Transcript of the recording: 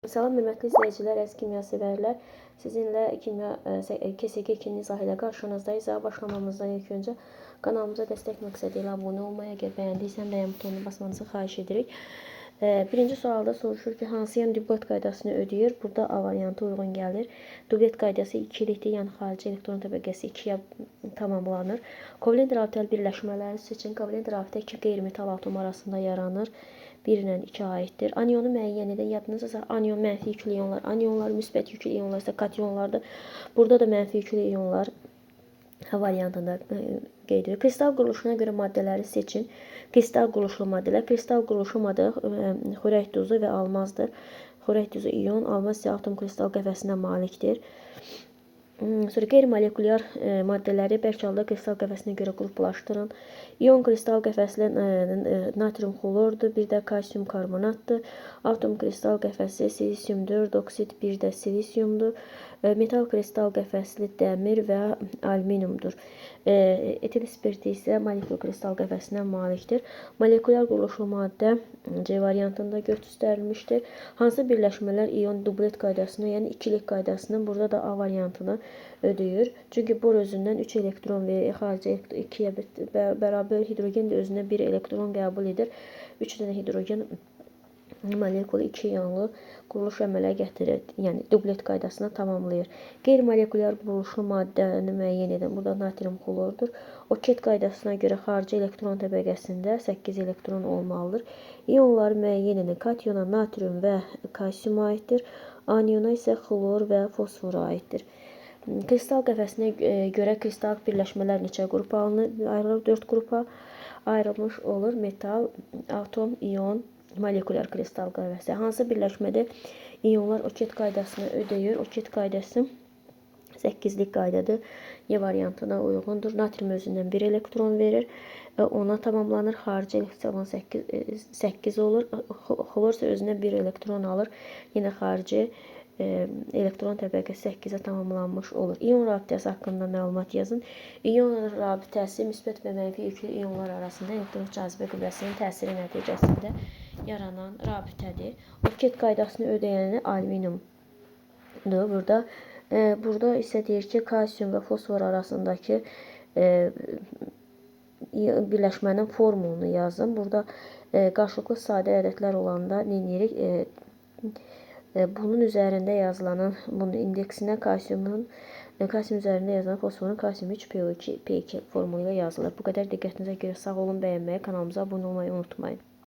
Salam hörmətli izləyicilər, əziz kimya sevərlər. Sizinlə KSG 2-ci izah ilə qarşınızdayız. İzaha başlamamızdan ilk öncə kanalımıza dəstək məqsədi ilə abunə olmayı, əgər bəyəndiysən bəyən butonuna basmanızı xahiş edirik. Birinci sualda soruşur ki, hansı yan dublet qaydasını ödəyir? Burada A variantı uyğun gəlir. Dublet qaydası ikilikdir, yəni xarici elektron təbəqəsi 2-yə tamamlanır. Kovalent rabitəli birləşmələri seçin. Kovalent rabitə iki qeyri-metal atom arasında yaranır. 1 ilə 2 aiddir. Anionu müəyyən edin. Yadınızda anion mənfi yüklü ionlar, anionlar müsbət yüklü ionlar isə kationlardır. Burada da mənfi yüklü ionlar variantında qeyd edilir. Kristal quruluşuna görə maddələri seçin. Kristal quruluşlu maddələr. Kristal quruluşu maddələr xörək duzu və almazdır. Xörək duzu ion, almaz isə atom kristal qəfəsinə malikdir. Sonra qeyri-molekulyar maddələri bərk halda kristal qəfəsinə görə qruplaşdırın. İon kristal qəfəsli natrium xlordur, bir də kalsium karbonatdır. Atom kristal qəfəsi silisium 4 oksid, bir də silisiumdur. Metal kristal qəfəsli dəmir və alüminiumdur. Etil spirti isə molekul kristal qəfəsinə malikdir. Molekulyar quruluşlu maddə C variantında göstərilmişdir. Hansı birləşmələr ion dublet qaydasını, yəni ikilik qaydasını burada da A variantını ödəyir. Çünki bor özündən 3 elektron verir, xarici 2-yə bərabər hidrogen də özünə 1 elektron qəbul edir. 3 dənə hidrogen molekulu 2 ionlu quruluş əmələ gətirir. Yəni dublet qaydasını tamamlayır. Qeyri-molekulyar quruluşlu maddəni müəyyən edən burada natrium xlordur. Oket qaydasına görə xarici elektron təbəqəsində 8 elektron olmalıdır. İonları müəyyən edən kationa natrium və kalsium aiddir. Aniona isə xlor və fosfor aiddir. Kristal qəfəsinə görə kristal birləşmələr neçə qrupa ayrılır? 4 qrupa ayrılmış olur. Metal, atom, ion, molekulyar kristal qəfəsi. Hansı birləşmədə ionlar oket qaydasını ödəyir? Oket qaydası 8-lik qaydadır. Y variantına uyğundur. Natrium özündən 1 elektron verir. Ona tamamlanır. Xarici elektron 8 olur. Xlor isə özünə 1 elektron alır. Yenə xarici elektron təbəqəsi 8-ə tamamlanmış olur. İon rabitəsi haqqında məlumat yazın. İon rabitəsi müsbət və mənfi yüklü ionlar arasında elektron cazibə qüvvəsinin təsiri nəticəsində yaranan rabitədir. Oket qaydasını ödəyəni alüminiumdur. Burada isə deyir ki, kalsium və fosfor arasındakı birləşmənin formulunu yazın. Burada qarşılıqlı sadə ədədlər olanda nə edirik? Bunun üzərində yazılan, bunun indeksinə kalsium üzərində yazılan fosforun kalsium 3 PO2 P2 formulu ilə yazılır. Bu qədər diqqətinizə görə sağ olun, bəyənməyi, kanalımıza abunə olmayı unutmayın.